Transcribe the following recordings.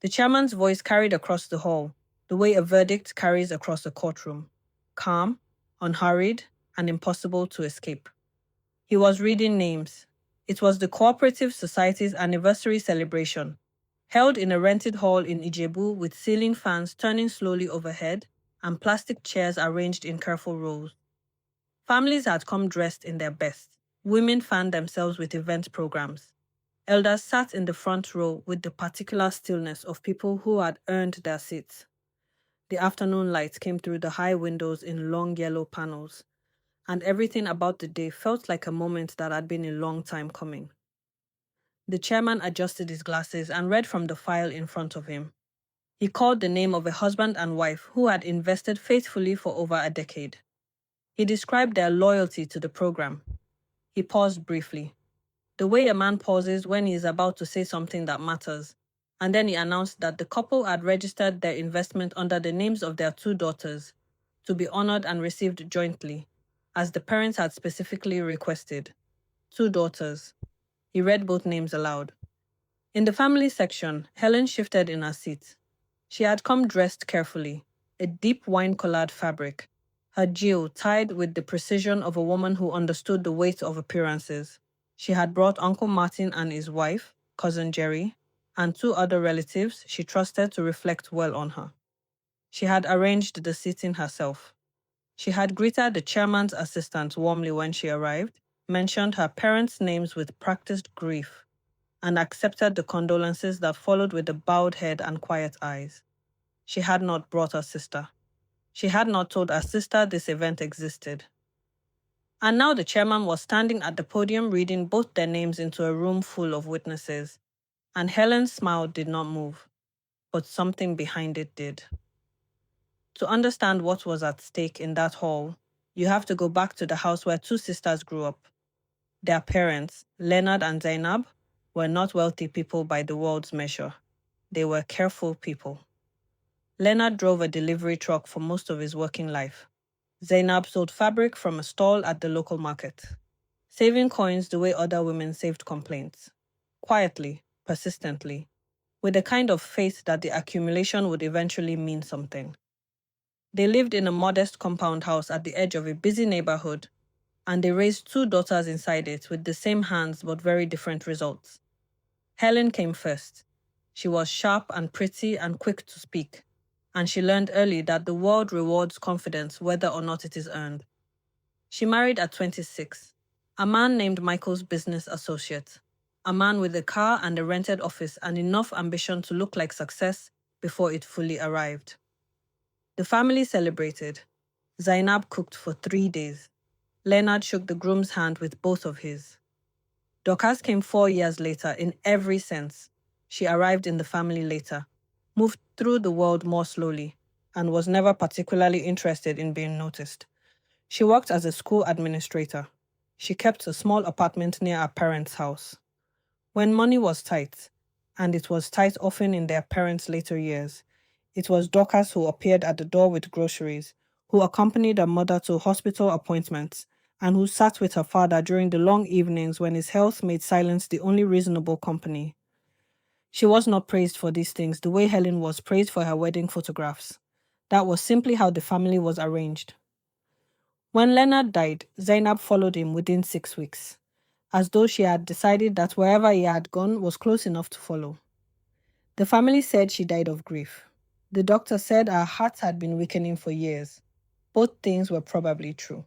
The chairman's voice carried across the hall, the way a verdict carries across a courtroom. Calm, unhurried, and impossible to escape. He was reading names. It was the Cooperative Society's anniversary celebration, held in a rented hall in Ijebu with ceiling fans turning slowly overhead and plastic chairs arranged in careful rows. Families had come dressed in their best. Women fanned themselves with event programs. Elders sat in the front row with the particular stillness of people who had earned their seats. The afternoon light came through the high windows in long yellow panels, and everything about the day felt like a moment that had been a long time coming. The chairman adjusted his glasses and read from the file in front of him. He called the name of a husband and wife who had invested faithfully for over a decade. He described their loyalty to the program. He paused briefly, the way a man pauses when he is about to say something that matters, and then he announced that the couple had registered their investment under the names of their 2 daughters, to be honored and received jointly, as the parents had specifically requested. 2 daughters. He read both names aloud. In the family section, Helen shifted in her seat. She had come dressed carefully, a deep wine-colored fabric, her jewel tied with the precision of a woman who understood the weight of appearances. She had brought Uncle Martin and his wife, Cousin Jerry, and 2 other relatives she trusted to reflect well on her. She had arranged the seating herself. She had greeted the chairman's assistant warmly when she arrived, mentioned her parents' names with practiced grief, and accepted the condolences that followed with a bowed head and quiet eyes. She had not brought her sister. She had not told her sister this event existed. And now the chairman was standing at the podium reading both their names into a room full of witnesses, and Helen's smile did not move, but something behind it did. To understand what was at stake in that hall, you have to go back to the house where 2 sisters grew up. Their parents, Leonard and Zainab, were not wealthy people by the world's measure. They were careful people. Leonard drove a delivery truck for most of his working life. Zainab sold fabric from a stall at the local market, saving coins the way other women saved complaints. Quietly, persistently, with a kind of faith that the accumulation would eventually mean something. They lived in a modest compound house at the edge of a busy neighborhood, and they raised 2 daughters inside it with the same hands but very different results. Helen came first. She was sharp and pretty and quick to speak, and she learned early that the world rewards confidence whether or not it is earned. She married at 26, a man named Michael's business associate, a man with a car and a rented office and enough ambition to look like success before it fully arrived. The family celebrated. Zainab cooked for 3 days. Leonard shook the groom's hand with both of his. Dorcas came 4 years later in every sense. She arrived in the family later, moved through the world more slowly, and was never particularly interested in being noticed. She worked as a school administrator. She kept a small apartment near her parents' house. When money was tight, and it was tight often in their parents' later years, it was Dorcas who appeared at the door with groceries, who accompanied her mother to hospital appointments, and who sat with her father during the long evenings when his health made silence the only reasonable company. She was not praised for these things the way Helen was praised for her wedding photographs. That was simply how the family was arranged. When Leonard died, Zainab followed him within 6 weeks, as though she had decided that wherever he had gone was close enough to follow. The family said she died of grief. The doctor said her heart had been weakening for years. Both things were probably true.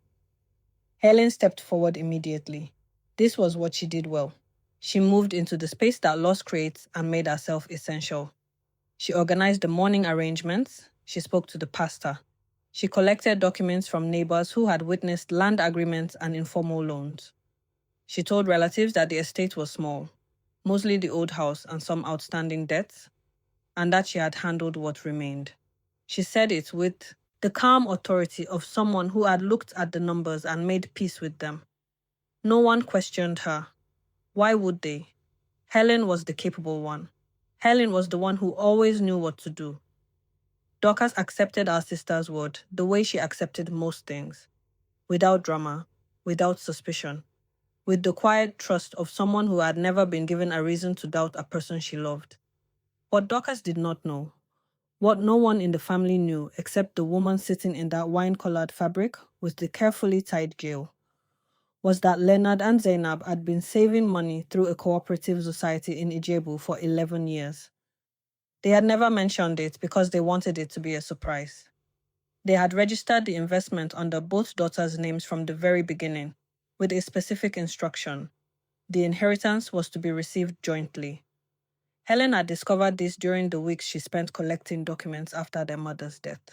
Helen stepped forward immediately. This was what she did well. She moved into the space that loss creates and made herself essential. She organized the mourning arrangements. She spoke to the pastor. She collected documents from neighbors who had witnessed land agreements and informal loans. She told relatives that the estate was small, mostly the old house and some outstanding debts, and that she had handled what remained. She said it with the calm authority of someone who had looked at the numbers and made peace with them. No one questioned her. Why would they? Helen was the capable one. Helen was the one who always knew what to do. Dorcas accepted our sister's word the way she accepted most things, without drama, without suspicion, with the quiet trust of someone who had never been given a reason to doubt a person she loved. What Dorcas did not know, what no one in the family knew except the woman sitting in that wine-colored fabric with the carefully tied jail, was that Leonard and Zainab had been saving money through a cooperative society in Ijebu for 11 years. They had never mentioned it because they wanted it to be a surprise. They had registered the investment under both daughters' names from the very beginning, with a specific instruction. The inheritance was to be received jointly. Helen had discovered this during the weeks she spent collecting documents after their mother's death.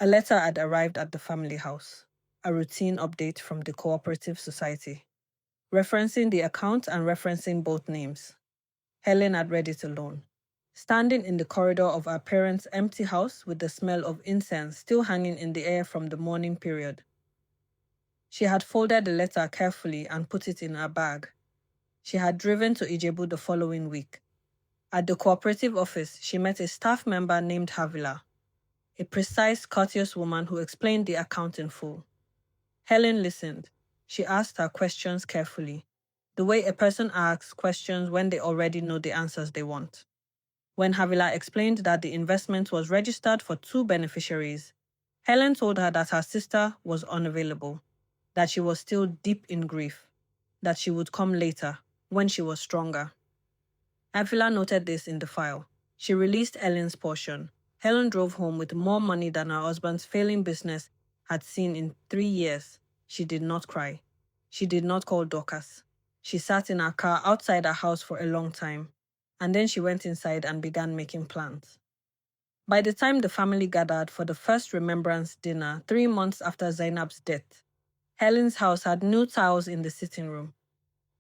A letter had arrived at the family house, a routine update from the cooperative society, referencing the account and referencing both names. Helen had read it alone, standing in the corridor of her parents' empty house with the smell of incense still hanging in the air from the mourning period. She had folded the letter carefully and put it in her bag. She had driven to Ijebu the following week. At the cooperative office, she met a staff member named Havila, a precise, courteous woman who explained the account in full. Helen listened. She asked her questions carefully, the way a person asks questions when they already know the answers they want. When Havila explained that the investment was registered for 2 beneficiaries, Helen told her that her sister was unavailable, that she was still deep in grief, that she would come later, when she was stronger. Havila noted this in the file. She released Helen's portion. Helen drove home with more money than her husband's failing business had seen in 3 years. She did not cry. She did not call Dorcas. She sat in her car outside her house for a long time, and then she went inside and began making plans. By the time the family gathered for the first remembrance dinner 3 months after Zainab's death, Helen's house had new tiles in the sitting room.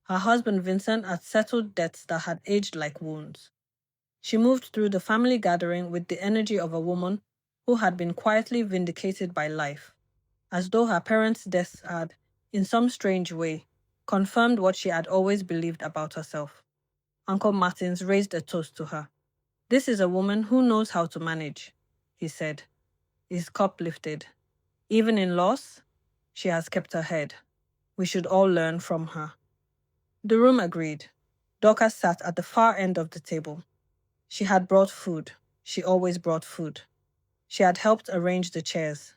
Her husband Vincent had settled debts that had aged like wounds. She moved through the family gathering with the energy of a woman who had been quietly vindicated by life, as though her parents' deaths had, in some strange way, confirmed what she had always believed about herself. Uncle Martins raised a toast to her. "This is a woman who knows how to manage," he said, his cup lifted. "Even in loss, she has kept her head. We should all learn from her." The room agreed. Dorcas sat at the far end of the table. She had brought food. She always brought food. She had helped arrange the chairs.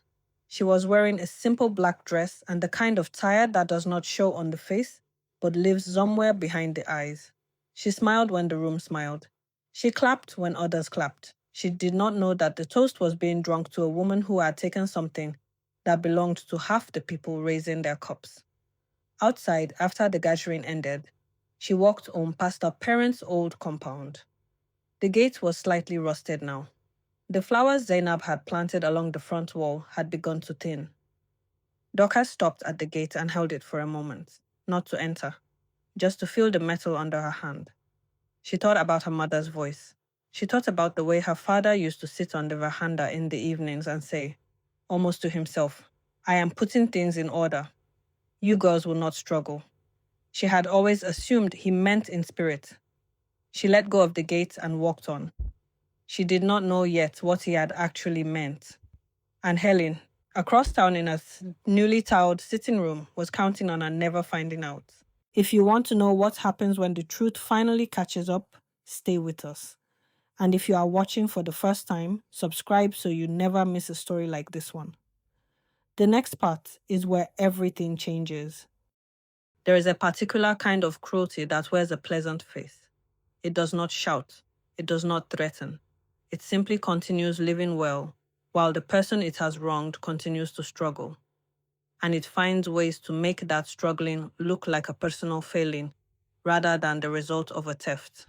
She was wearing a simple black dress and the kind of tie that does not show on the face, but lives somewhere behind the eyes. She smiled when the room smiled. She clapped when others clapped. She did not know that the toast was being drunk to a woman who had taken something that belonged to half the people raising their cups. Outside, after the gathering ended, she walked home past her parents' old compound. The gate was slightly rusted now. The flowers Zainab had planted along the front wall had begun to thin. Dorcas stopped at the gate and held it for a moment, not to enter, just to feel the metal under her hand. She thought about her mother's voice. She thought about the way her father used to sit on the veranda in the evenings and say, almost to himself, "I am putting things in order. You girls will not struggle." She had always assumed he meant in spirit. She let go of the gate and walked on. She did not know yet what he had actually meant. And Helen, across town in a newly tiled sitting room, was counting on her never finding out. If you want to know what happens when the truth finally catches up, stay with us. And if you are watching for the first time, subscribe so you never miss a story like this one. The next part is where everything changes. There is a particular kind of cruelty that wears a pleasant face. It does not shout. It does not threaten. It simply continues living well, while the person it has wronged continues to struggle. And it finds ways to make that struggling look like a personal failing, rather than the result of a theft.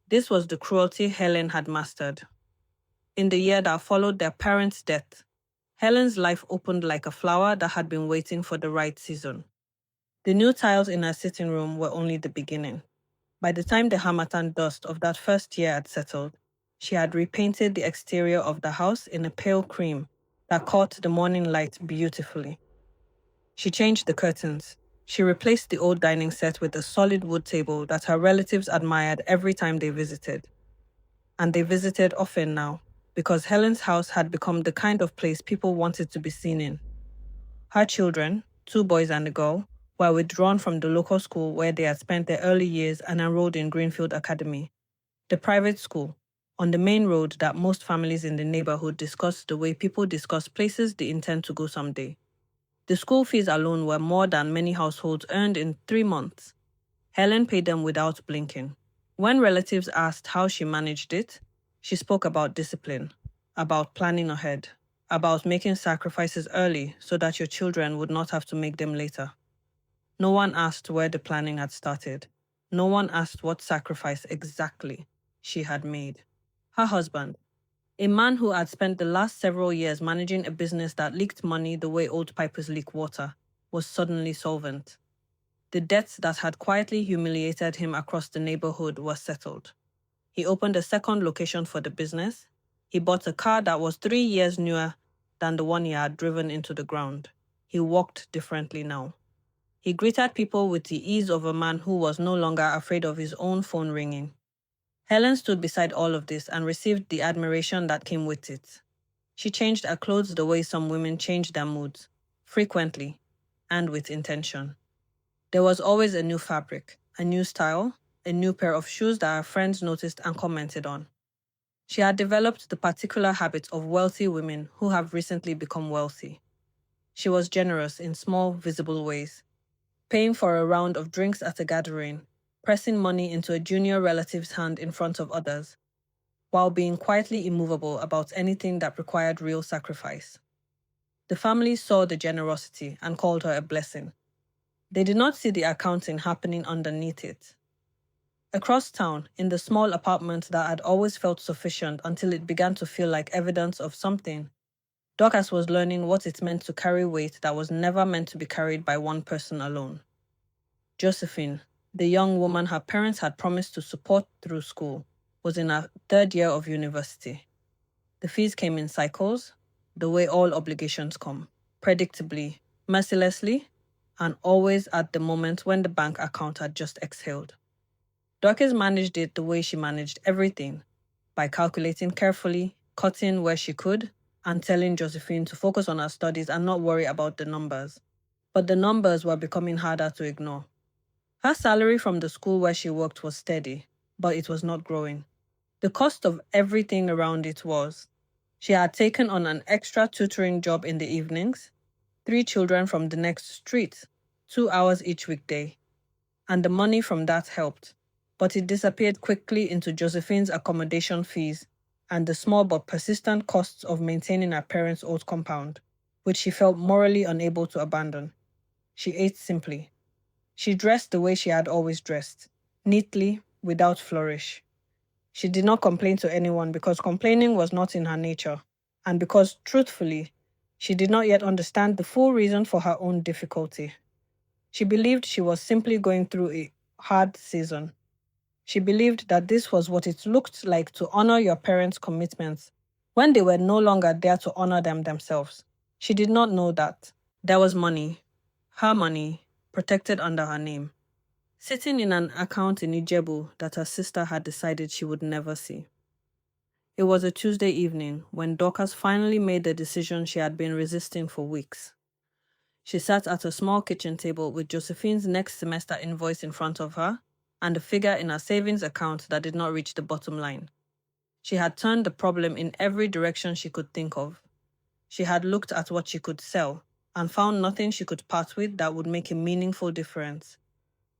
This was the cruelty Helen had mastered. In the year that followed their parents' death, Helen's life opened like a flower that had been waiting for the right season. The new tiles in her sitting room were only the beginning. By the time the harmattan dust of that first year had settled, she had repainted the exterior of the house in a pale cream that caught the morning light beautifully. She changed the curtains. She replaced the old dining set with a solid wood table that her relatives admired every time they visited. And they visited often now, because Helen's house had become the kind of place people wanted to be seen in. Her children, 2 boys and a girl, were withdrawn from the local school where they had spent their early years and enrolled in Greenfield Academy, the private school On the main road that most families in the neighborhood discuss the way people discuss places they intend to go someday. The school fees alone were more than many households earned in 3 months. Helen paid them without blinking. When relatives asked how she managed it, she spoke about discipline, about planning ahead, about making sacrifices early so that your children would not have to make them later. No one asked where the planning had started. No one asked what sacrifice exactly she had made. Her husband, a man who had spent the last several years managing a business that leaked money the way old pipers leak water, was suddenly solvent. The debts that had quietly humiliated him across the neighborhood were settled. He opened a second location for the business. He bought a car that was 3 years newer than the one he had driven into the ground. He walked differently now. He greeted people with the ease of a man who was no longer afraid of his own phone ringing. Helen stood beside all of this and received the admiration that came with it. She changed her clothes the way some women change their moods, frequently and with intention. There was always a new fabric, a new style, a new pair of shoes that her friends noticed and commented on. She had developed the particular habits of wealthy women who have recently become wealthy. She was generous in small, visible ways, paying for a round of drinks at a gathering, pressing money into a junior relative's hand in front of others, while being quietly immovable about anything that required real sacrifice. The family saw the generosity and called her a blessing. They did not see the accounting happening underneath it. Across town, in the small apartment that had always felt sufficient until it began to feel like evidence of something, Dorcas was learning what it meant to carry weight that was never meant to be carried by one person alone. Josephine, the young woman her parents had promised to support through school, was in her 3rd year of university. The fees came in cycles, the way all obligations come, predictably, mercilessly, and always at the moment when the bank account had just exhaled. Dorcas managed it the way she managed everything, by calculating carefully, cutting where she could, and telling Josephine to focus on her studies and not worry about the numbers. But the numbers were becoming harder to ignore. Her salary from the school where she worked was steady, but it was not growing. The cost of everything around it was. She had taken on an extra tutoring job in the evenings, 3 children from the next street, 2 hours each weekday, and the money from that helped, but it disappeared quickly into Josephine's accommodation fees and the small but persistent costs of maintaining her parents' old compound, which she felt morally unable to abandon. She ate simply. She dressed the way she had always dressed, neatly, without flourish. She did not complain to anyone because complaining was not in her nature, and because, truthfully, she did not yet understand the full reason for her own difficulty. She believed she was simply going through a hard season. She believed that this was what it looked like to honor your parents' commitments when they were no longer there to honor them themselves. She did not know that there was money, her money, protected under her name, sitting in an account in Ijebu that her sister had decided she would never see. It was a Tuesday evening when Dorcas finally made the decision she had been resisting for weeks. She sat at a small kitchen table with Josephine's next semester invoice in front of her and a figure in her savings account that did not reach the bottom line. She had turned the problem in every direction she could think of. She had looked at what she could sell and found nothing she could part with that would make a meaningful difference.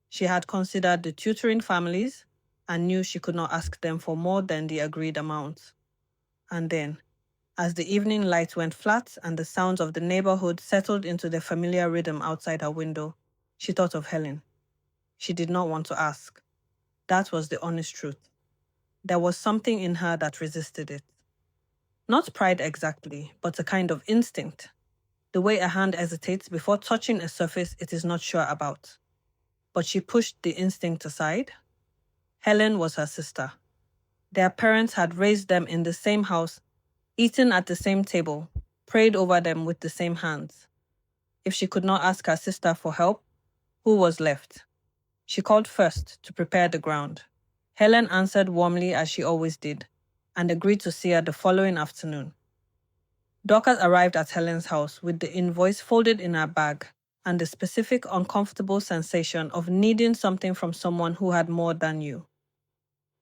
She had considered the tutoring families and knew she could not ask them for more than the agreed amount. And then, as the evening light went flat and the sounds of the neighborhood settled into the familiar rhythm outside her window, she thought of Helen. She did not want to ask. That was the honest truth. There was something in her that resisted it. Not pride exactly, but a kind of instinct. The way a hand hesitates before touching a surface it is not sure about. But she pushed the instinct aside. Helen was her sister. Their parents had raised them in the same house, eaten at the same table, prayed over them with the same hands. If she could not ask her sister for help, who was left? She called first to prepare the ground. Helen answered warmly as she always did, and agreed to see her the following afternoon. Dorcas arrived at Helen's house with the invoice folded in her bag and the specific uncomfortable sensation of needing something from someone who had more than you.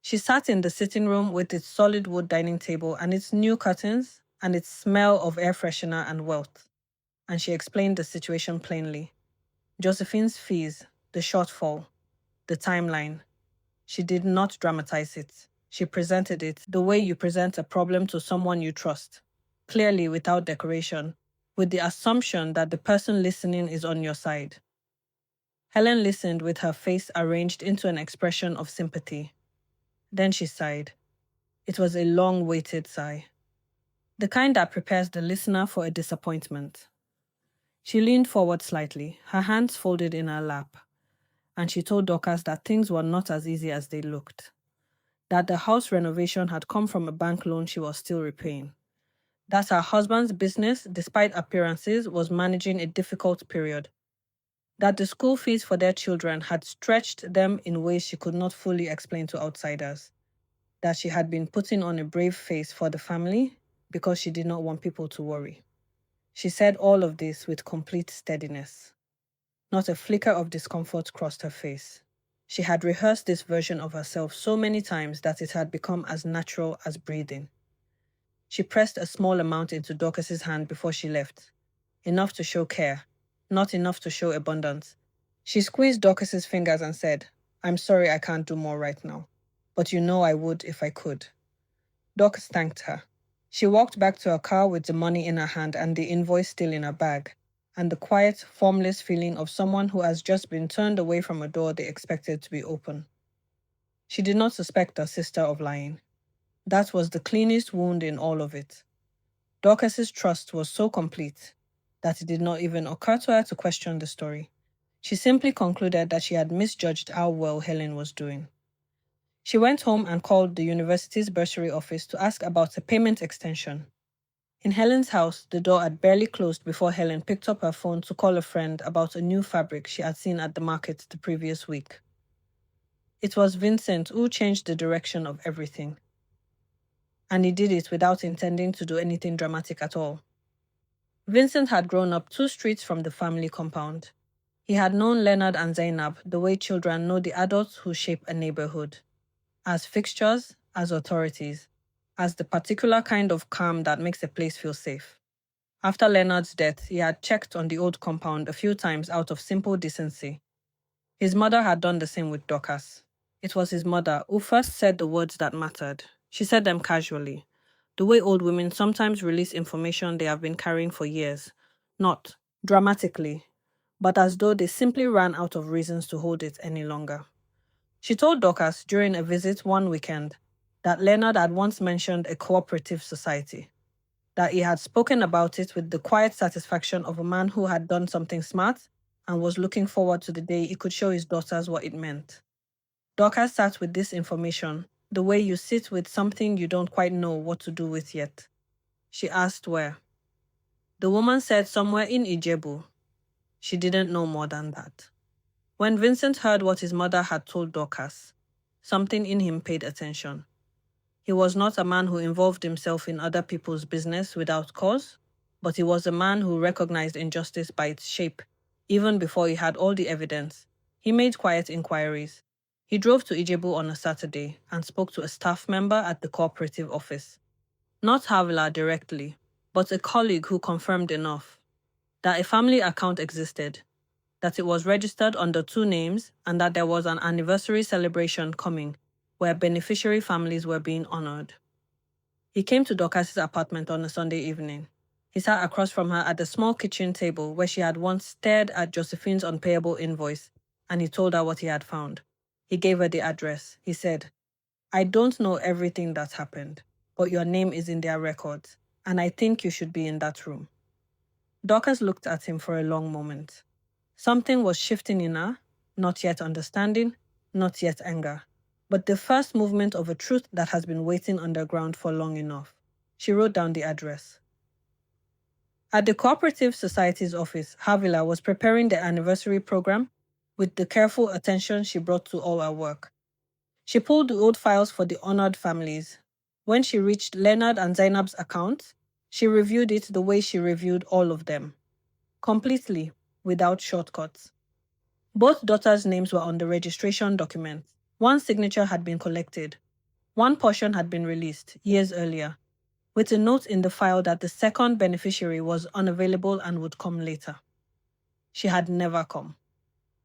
She sat in the sitting room with its solid wood dining table and its new curtains and its smell of air freshener and wealth, and she explained the situation plainly. Josephine's fees, the shortfall, the timeline. She did not dramatize it. She presented it the way you present a problem to someone you trust, clearly without decoration, with the assumption that the person listening is on your side. Helen listened with her face arranged into an expression of sympathy. Then she sighed. It was a long-waited sigh, the kind that prepares the listener for a disappointment. She leaned forward slightly, her hands folded in her lap, and she told Dorcas that things were not as easy as they looked, that the house renovation had come from a bank loan she was still repaying, that her husband's business, despite appearances, was managing a difficult period, that the school fees for their children had stretched them in ways she could not fully explain to outsiders, that she had been putting on a brave face for the family because she did not want people to worry. She said all of this with complete steadiness. Not a flicker of discomfort crossed her face. She had rehearsed this version of herself so many times that it had become as natural as breathing. She pressed a small amount into Dorcas's hand before she left, enough to show care, not enough to show abundance. She squeezed Dorcas's fingers and said, "I'm sorry I can't do more right now, but you know I would if I could." Dorcas thanked her. She walked back to her car with the money in her hand and the invoice still in her bag, and the quiet, formless feeling of someone who has just been turned away from a door they expected to be open. She did not suspect her sister of lying. That was the cleanest wound in all of it. Dorcas's trust was so complete that it did not even occur to her to question the story. She simply concluded that she had misjudged how well Helen was doing. She went home and called the university's bursary office to ask about a payment extension. In Helen's house, the door had barely closed before Helen picked up her phone to call a friend about a new fabric she had seen at the market the previous week. It was Vincent who changed the direction of everything. And he did it without intending to do anything dramatic at all. Vincent had grown up 2 streets from the family compound. He had known Leonard and Zainab the way children know the adults who shape a neighborhood, as fixtures, as authorities, as the particular kind of calm that makes a place feel safe. After Leonard's death, he had checked on the old compound a few times out of simple decency. His mother had done the same with Dorcas. It was his mother who first said the words that mattered. She said them casually, the way old women sometimes release information they have been carrying for years, not dramatically, but as though they simply ran out of reasons to hold it any longer. She told Dorcas during a visit one weekend that Leonard had once mentioned a cooperative society, that he had spoken about it with the quiet satisfaction of a man who had done something smart and was looking forward to the day he could show his daughters what it meant. Dorcas sat with this information, the way you sit with something you don't quite know what to do with yet. She asked where. The woman said somewhere in Ijebu. She didn't know more than that. When Vincent heard what his mother had told Dorcas, something in him paid attention. He was not a man who involved himself in other people's business without cause, but he was a man who recognized injustice by its shape, even before he had all the evidence. He made quiet inquiries. He drove to Ijebu on a Saturday and spoke to a staff member at the cooperative office. Not Havila directly, but a colleague who confirmed enough that a family account existed, that it was registered under 2 names, and that there was an anniversary celebration coming where beneficiary families were being honored. He came to Dorcas's apartment on a Sunday evening. He sat across from her at the small kitchen table where she had once stared at Josephine's unpayable invoice, and he told her what he had found. He gave her the address. He said, "I don't know everything that happened, but your name is in their records, and I think you should be in that room." Dorcas looked at him for a long moment. Something was shifting in her, not yet understanding, not yet anger, but the first movement of a truth that has been waiting underground for long enough. She wrote down the address. At the Cooperative Society's office, Havila was preparing the anniversary program with the careful attention she brought to all her work. She pulled the old files for the honored families. When she reached Leonard and Zainab's accounts, she reviewed it the way she reviewed all of them. Completely, without shortcuts. Both daughters' names were on the registration document. One signature had been collected, One portion had been released years earlier, with a note in the file that the second beneficiary was unavailable and would come later. She had never come.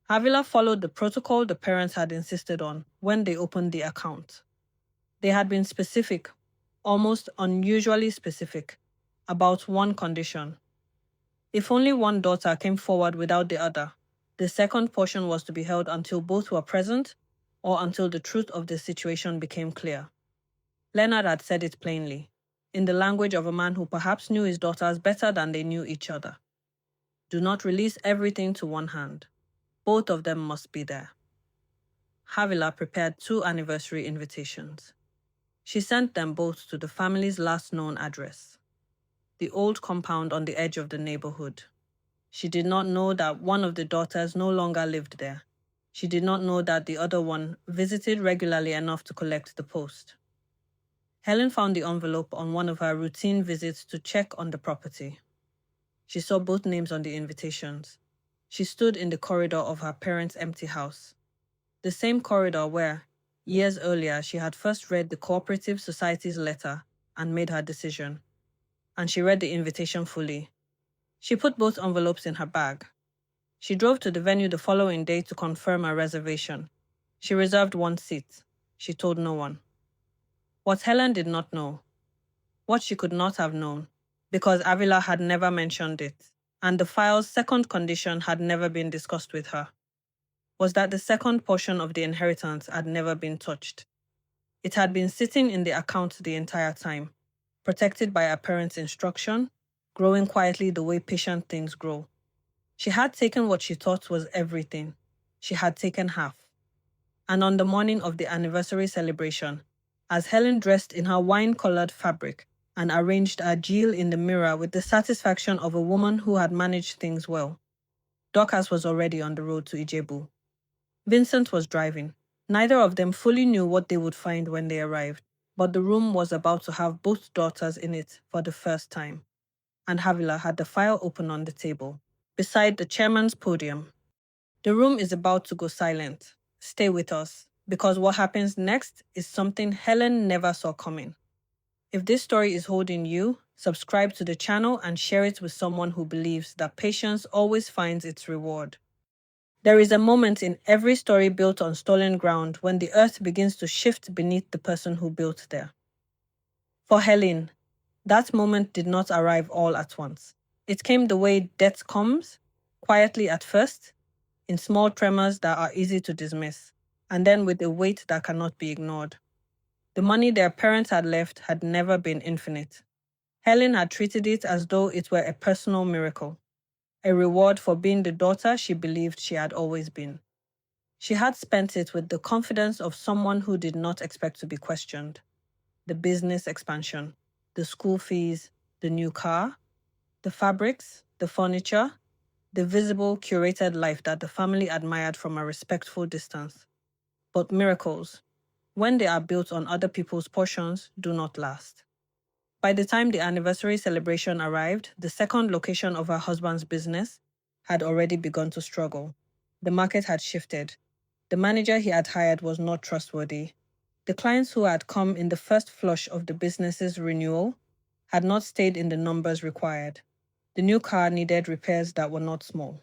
Avila followed the protocol the parents had insisted on when they opened the account. They had been specific, almost unusually specific, about one condition. If only one daughter came forward without the other, the second portion was to be held until both were present or until the truth of the situation became clear. Leonard had said it plainly, in the language of a man who perhaps knew his daughters better than they knew each other. Do not release everything to one hand. Both of them must be there. Havila prepared 2 anniversary invitations. She sent them both to the family's last known address, the old compound on the edge of the neighborhood. She did not know that one of the daughters no longer lived there. She did not know that the other one visited regularly enough to collect the post. Helen found the envelope on one of her routine visits to check on the property. She saw both names on the invitations. She stood in the corridor of her parents' empty house, the same corridor where, years earlier, she had first read the Cooperative Society's letter and made her decision. And she read the invitation fully. She put both envelopes in her bag. She drove to the venue the following day to confirm her reservation. She reserved 1 seat. She told no one. What Helen did not know, what she could not have known, because Avila had never mentioned it, and the file's second condition had never been discussed with her, was that the second portion of the inheritance had never been touched. It had been sitting in the account the entire time, protected by her parents' instruction, growing quietly the way patient things grow. She had taken what she thought was everything. She had taken half. And on the morning of the anniversary celebration, as Helen dressed in her wine-colored fabric and arranged her jewel in the mirror with the satisfaction of a woman who had managed things well, Dorcas was already on the road to Ijebu. Vincent was driving. Neither of them fully knew what they would find when they arrived, but the room was about to have both daughters in it for the first time, and Havila had the file open on the table, beside the chairman's podium. The room is about to go silent. Stay with us, because what happens next is something Helen never saw coming. If this story is holding you, subscribe to the channel and share it with someone who believes that patience always finds its reward. There is a moment in every story built on stolen ground when the earth begins to shift beneath the person who built there. For Helen, that moment did not arrive all at once. It came the way death comes, quietly at first, in small tremors that are easy to dismiss, and then with a weight that cannot be ignored. The money their parents had left had never been infinite. Helen had treated it as though it were a personal miracle, a reward for being the daughter she believed she had always been. She had spent it with the confidence of someone who did not expect to be questioned. The business expansion, the school fees, the new car, the fabrics, the furniture, the visible, curated life that the family admired from a respectful distance. But miracles, when they are built on other people's portions, do not last. By the time the anniversary celebration arrived, the second location of her husband's business had already begun to struggle. The market had shifted. The manager he had hired was not trustworthy. The clients who had come in the first flush of the business's renewal had not stayed in the numbers required. The new car needed repairs that were not small.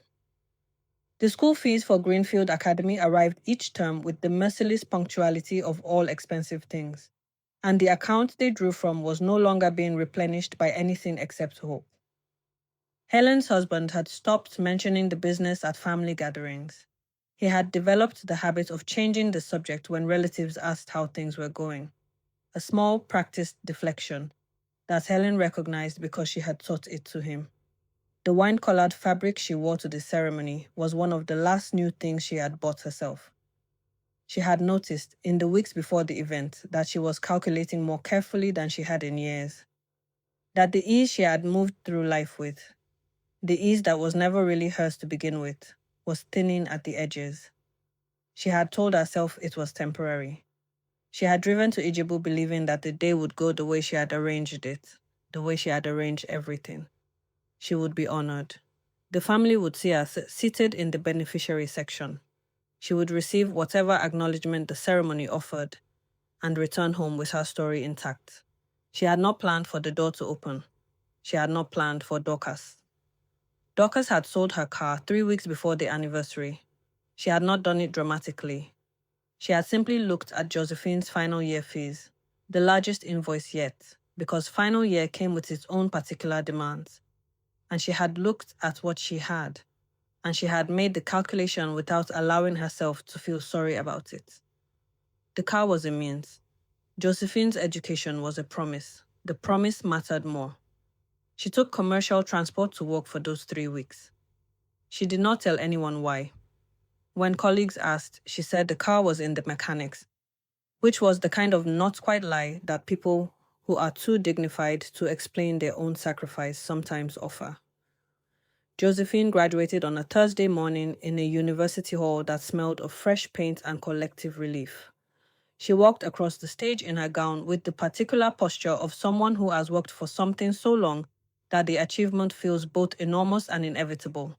The school fees for Greenfield Academy arrived each term with the merciless punctuality of all expensive things, and the account they drew from was no longer being replenished by anything except hope. Helen's husband had stopped mentioning the business at family gatherings. He had developed the habit of changing the subject when relatives asked how things were going, a small, practiced deflection that Helen recognized because she had taught it to him. The wine-colored fabric she wore to the ceremony was one of the last new things she had bought herself. She had noticed, in the weeks before the event, that she was calculating more carefully than she had in years. That the ease she had moved through life with, the ease that was never really hers to begin with, was thinning at the edges. She had told herself it was temporary. She had driven to Ijebu believing that the day would go the way she had arranged it, the way she had arranged everything. She would be honored. The family would see her seated in the beneficiary section. She would receive whatever acknowledgement the ceremony offered, and return home with her story intact. She had not planned for the door to open. She had not planned for Dorcas. Dorcas had sold her car 3 weeks before the anniversary. She had not done it dramatically. She had simply looked at Josephine's final year fees, the largest invoice yet, because final year came with its own particular demands. And she had looked at what she had, and she had made the calculation without allowing herself to feel sorry about it. The car was a means. Josephine's education was a promise. The promise mattered more. She took commercial transport to work for those 3 weeks. She did not tell anyone why. When colleagues asked, she said the car was in the mechanics, which was the kind of not quite lie that people who are too dignified to explain their own sacrifice sometimes offer. Josephine graduated on a Thursday morning in a university hall that smelled of fresh paint and collective relief. She walked across the stage in her gown with the particular posture of someone who has worked for something so long that the achievement feels both enormous and inevitable.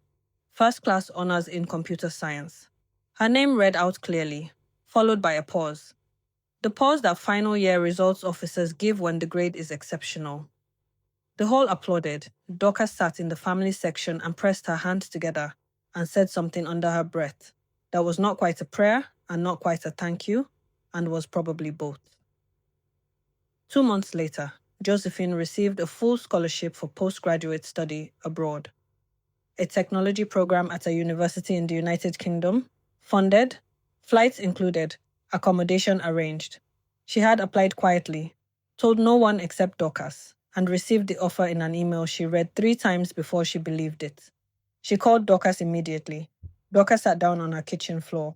First-class honors in computer science. Her name read out clearly, followed by a pause. The pause that final year results officers give when the grade is exceptional. The hall applauded. Dorcas sat in the family section and pressed her hands together and said something under her breath that was not quite a prayer and not quite a thank you, and was probably both. 2 months later, Josephine received a full scholarship for postgraduate study abroad. A technology program at a university in the United Kingdom, funded, flights included, accommodation arranged. She had applied quietly, told no one except Dorcas, and received the offer in an email she read 3 times before she believed it. She called Dorcas immediately. Dorcas sat down on her kitchen floor.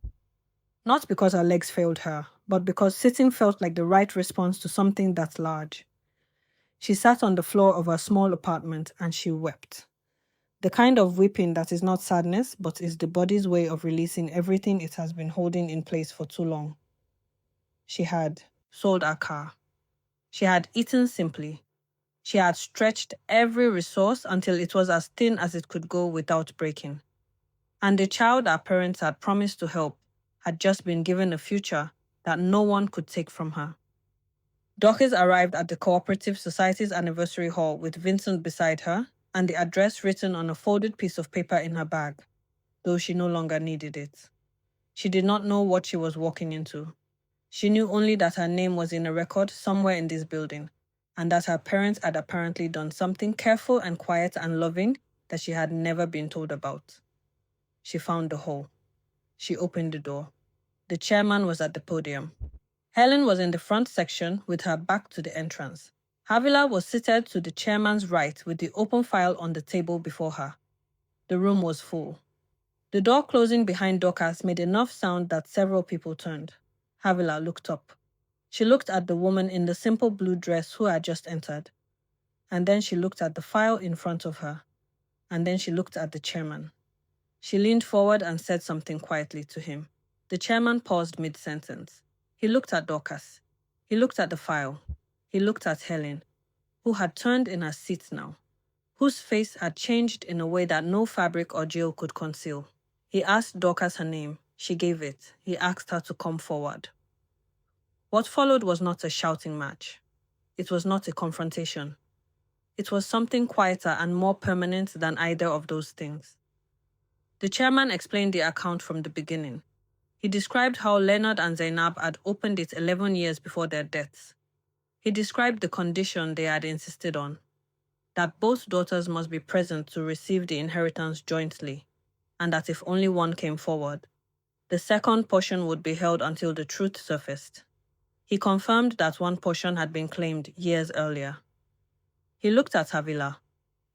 Not because her legs failed her, but because sitting felt like the right response to something that large. She sat on the floor of her small apartment and she wept. The kind of weeping that is not sadness, but is the body's way of releasing everything it has been holding in place for too long. She had sold her car. She had eaten simply. She had stretched every resource until it was as thin as it could go without breaking. And the child our parents had promised to help had just been given a future that no one could take from her. Dorcas arrived at the Cooperative Society's anniversary hall with Vincent beside her and the address written on a folded piece of paper in her bag, though she no longer needed it. She did not know what she was walking into. She knew only that her name was in a record somewhere in this building, and that her parents had apparently done something careful and quiet and loving that she had never been told about. She found the hall. She opened the door. The chairman was at the podium. Helen was in the front section with her back to the entrance. Havila was seated to the chairman's right with the open file on the table before her. The room was full. The door closing behind Dorcas made enough sound that several people turned. Havila looked up. She looked at the woman in the simple blue dress who had just entered. And then she looked at the file in front of her. And then she looked at the chairman. She leaned forward and said something quietly to him. The chairman paused mid-sentence. He looked at Dorcas. He looked at the file. He looked at Helen, who had turned in her seat now, whose face had changed in a way that no fabric or gel could conceal. He asked Dorcas her name. She gave it. He asked her to come forward. What followed was not a shouting match. It was not a confrontation. It was something quieter and more permanent than either of those things. The chairman explained the account from the beginning. He described how Leonard and Zainab had opened it 11 years before their deaths. He described the condition they had insisted on, that both daughters must be present to receive the inheritance jointly, and that if only one came forward, the second portion would be held until the truth surfaced. He confirmed that one portion had been claimed years earlier. He looked at Havila.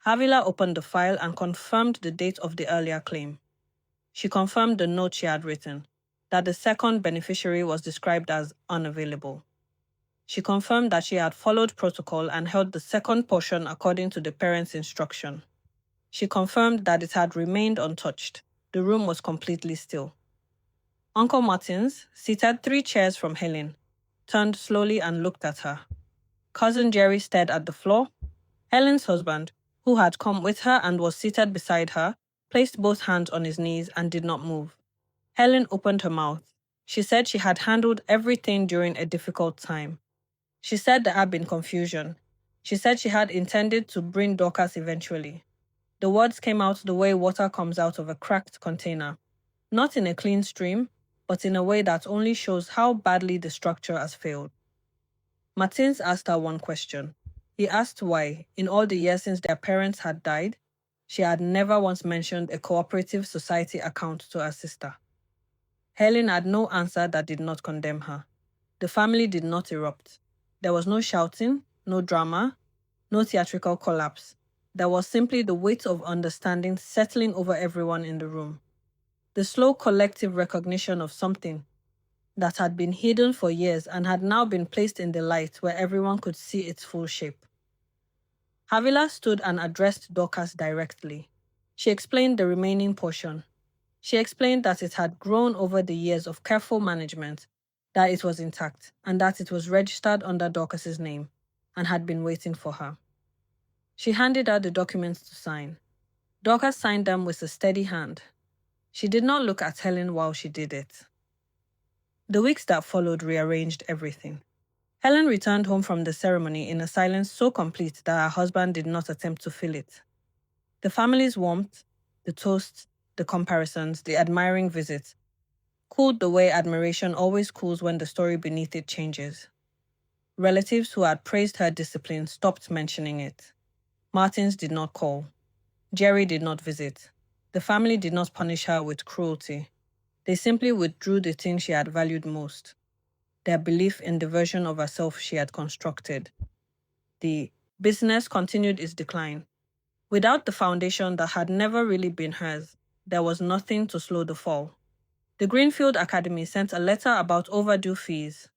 Havila opened the file and confirmed the date of the earlier claim. She confirmed the note she had written, that the second beneficiary was described as unavailable. She confirmed that she had followed protocol and held the second portion according to the parents' instruction. She confirmed that it had remained untouched. The room was completely still. Uncle Martins, seated 3 chairs from Helen, turned slowly and looked at her. Cousin Jerry stared at the floor. Helen's husband, who had come with her and was seated beside her, placed both hands on his knees and did not move. Helen opened her mouth. She said she had handled everything during a difficult time. She said there had been confusion. She said she had intended to bring Dorcas eventually. The words came out the way water comes out of a cracked container, not in a clean stream, but in a way that only shows how badly the structure has failed. Martins asked her one question. He asked why, in all the years since their parents had died, she had never once mentioned a cooperative society account to her sister. Helen had no answer that did not condemn her. The family did not erupt. There was no shouting, no drama, no theatrical collapse. There was simply the weight of understanding settling over everyone in the room. The slow collective recognition of something that had been hidden for years and had now been placed in the light where everyone could see its full shape. Havila stood and addressed Dorcas directly. She explained the remaining portion. She explained that it had grown over the years of careful management, that it was intact, and that it was registered under Dorcas's name, and had been waiting for her. She handed her the documents to sign. Dorcas signed them with a steady hand. She did not look at Helen while she did it. The weeks that followed rearranged everything. Helen returned home from the ceremony in a silence so complete that her husband did not attempt to fill it. The family's warmth, the toasts, the comparisons, the admiring visits, cooled the way admiration always cools when the story beneath it changes. Relatives who had praised her discipline stopped mentioning it. Martins did not call. Jerry did not visit. The family did not punish her with cruelty. They simply withdrew the thing she had valued most, their belief in the version of herself she had constructed. The business continued its decline. Without the foundation that had never really been hers, there was nothing to slow the fall. The Greenfield Academy sent a letter about overdue fees.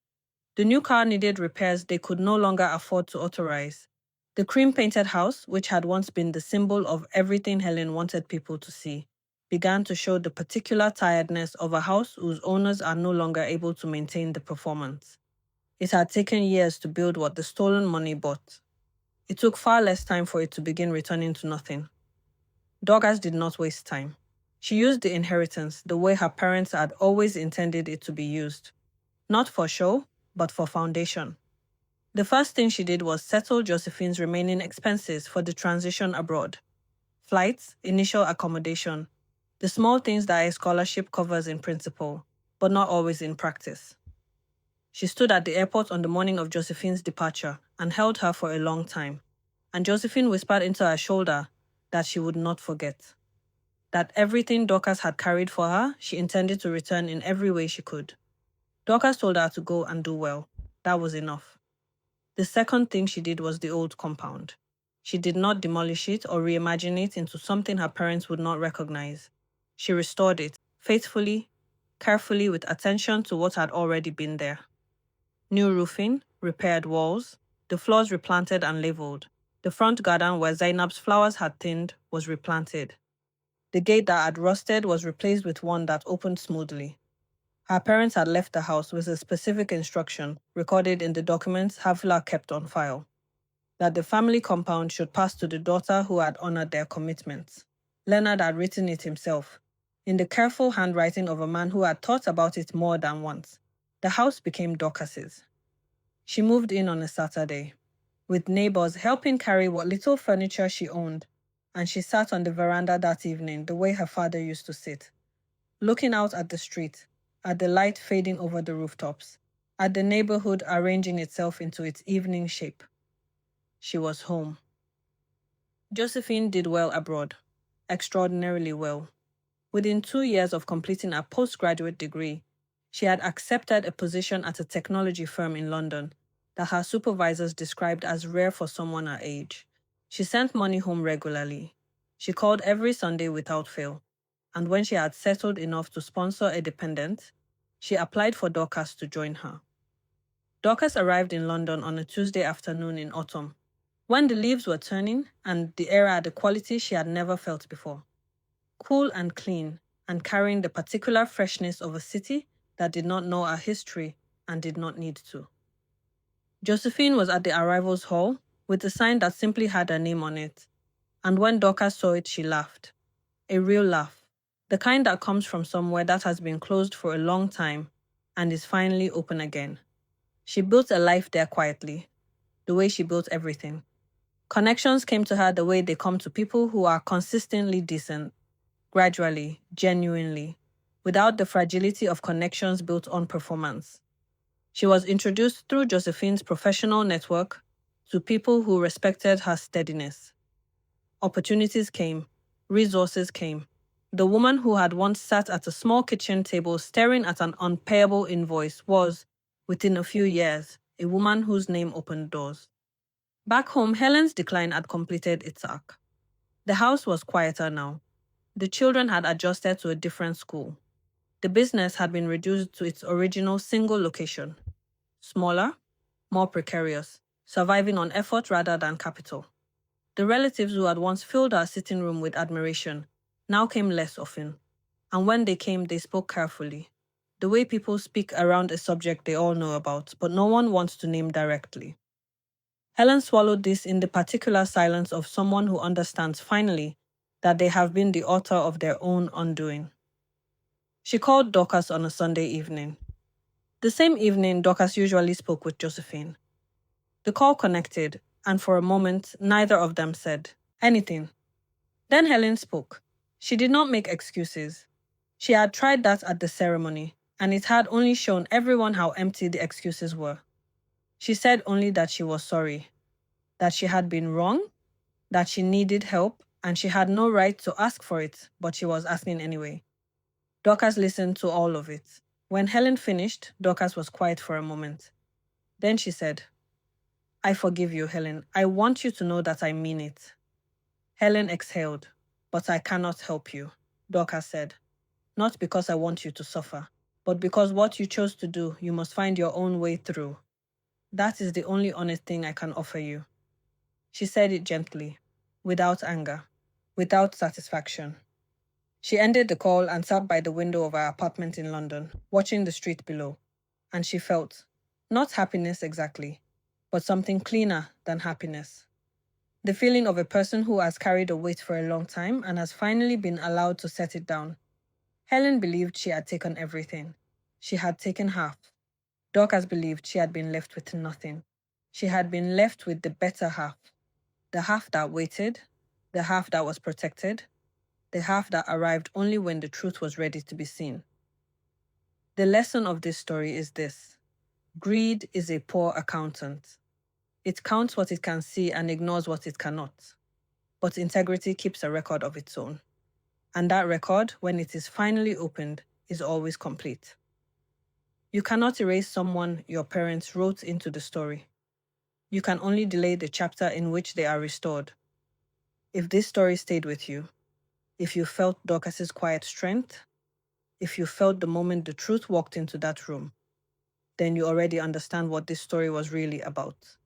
The new car needed repairs they could no longer afford to authorize. The cream-painted house, which had once been the symbol of everything Helen wanted people to see, began to show the particular tiredness of a house whose owners are no longer able to maintain the performance. It had taken years to build what the stolen money bought. It took far less time for it to begin returning to nothing. Dorcas did not waste time. She used the inheritance the way her parents had always intended it to be used. Not for show, but for foundation. The first thing she did was settle Josephine's remaining expenses for the transition abroad. Flights, initial accommodation, the small things that a scholarship covers in principle, but not always in practice. She stood at the airport on the morning of Josephine's departure and held her for a long time, and Josephine whispered into her shoulder that she would not forget. That everything Dorcas had carried for her, she intended to return in every way she could. Dorcas told her to go and do well. That was enough. The second thing she did was the old compound. She did not demolish it or reimagine it into something her parents would not recognize. She restored it, faithfully, carefully, with attention to what had already been there. New roofing, repaired walls, the floors replanted and leveled. The front garden where Zainab's flowers had thinned was replanted. The gate that had rusted was replaced with one that opened smoothly. Her parents had left the house with a specific instruction, recorded in the documents Havila kept on file, that the family compound should pass to the daughter who had honored their commitments. Leonard had written it himself, in the careful handwriting of a man who had thought about it more than once. The house became Dorcas's. She moved in on a Saturday, with neighbors helping carry what little furniture she owned, and she sat on the veranda that evening the way her father used to sit, looking out at the street, at the light fading over the rooftops, at the neighborhood arranging itself into its evening shape. She was home. Josephine did well abroad, extraordinarily well. Within 2 years of completing a postgraduate degree, she had accepted a position at a technology firm in London that her supervisors described as rare for someone her age. She sent money home regularly. She called every Sunday without fail, and when she had settled enough to sponsor a dependent, she applied for Dorcas to join her. Dorcas arrived in London on a Tuesday afternoon in autumn, when the leaves were turning and the air had a quality she had never felt before. Cool and clean, and carrying the particular freshness of a city that did not know her history and did not need to. Josephine was at the arrivals hall with a sign that simply had her name on it, and when Dorcas saw it, she laughed. A real laugh, the kind that comes from somewhere that has been closed for a long time, and is finally open again. She built a life there quietly, the way she built everything. Connections came to her the way they come to people who are consistently decent, gradually, genuinely, without the fragility of connections built on performance. She was introduced through Josephine's professional network to people who respected her steadiness. Opportunities came, resources came. The woman who had once sat at a small kitchen table staring at an unpayable invoice was, within a few years, a woman whose name opened doors. Back home, Helen's decline had completed its arc. The house was quieter now. The children had adjusted to a different school. The business had been reduced to its original single location. Smaller, more precarious, surviving on effort rather than capital. The relatives who had once filled our sitting room with admiration now came less often. And when they came, they spoke carefully. The way people speak around a subject they all know about, but no one wants to name directly. Helen swallowed this in the particular silence of someone who understands finally that they have been the author of their own undoing. She called Dorcas on a Sunday evening. The same evening, Dorcas usually spoke with Josephine. The call connected, and for a moment, neither of them said anything. Then Helen spoke. She did not make excuses. She had tried that at the ceremony, and it had only shown everyone how empty the excuses were. She said only that she was sorry, that she had been wrong, that she needed help, and she had no right to ask for it, but she was asking anyway. Dorcas listened to all of it. When Helen finished, Dorcas was quiet for a moment. Then she said, "I forgive you, Helen. I want you to know that I mean it." Helen exhaled. "But I cannot help you," Dorcas said. "Not because I want you to suffer, but because what you chose to do, you must find your own way through. That is the only honest thing I can offer you." She said it gently, without anger, without satisfaction. She ended the call and sat by the window of our apartment in London, watching the street below. And she felt, not happiness exactly, but something cleaner than happiness. The feeling of a person who has carried a weight for a long time and has finally been allowed to set it down. Helen believed she had taken everything. She had taken half. Dorcas believed she had been left with nothing. She had been left with the better half. The half that waited, the half that was protected, the half that arrived only when the truth was ready to be seen. The lesson of this story is this: greed is a poor accountant. It counts what it can see and ignores what it cannot. But integrity keeps a record of its own. And that record, when it is finally opened, is always complete. You cannot erase someone your parents wrote into the story. You can only delay the chapter in which they are restored. If this story stayed with you, if you felt Dorcas's quiet strength, if you felt the moment the truth walked into that room, then you already understand what this story was really about.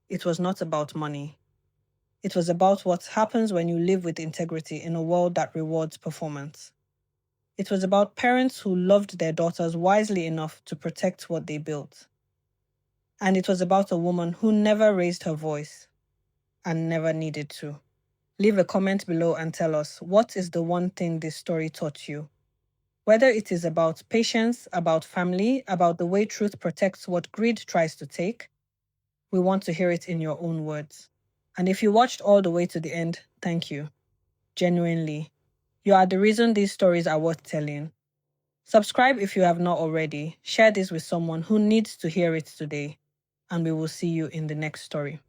It was not about money. It was about what happens when you live with integrity in a world that rewards performance. It was about parents who loved their daughters wisely enough to protect what they built. And it was about a woman who never raised her voice and never needed to. Leave a comment below and tell us, what is the one thing this story taught you? Whether it is about patience, about family, about the way truth protects what greed tries to take, we want to hear it in your own words. And if you watched all the way to the end, thank you. Genuinely. You are the reason these stories are worth telling. Subscribe if you have not already. Share this with someone who needs to hear it today. And we will see you in the next story.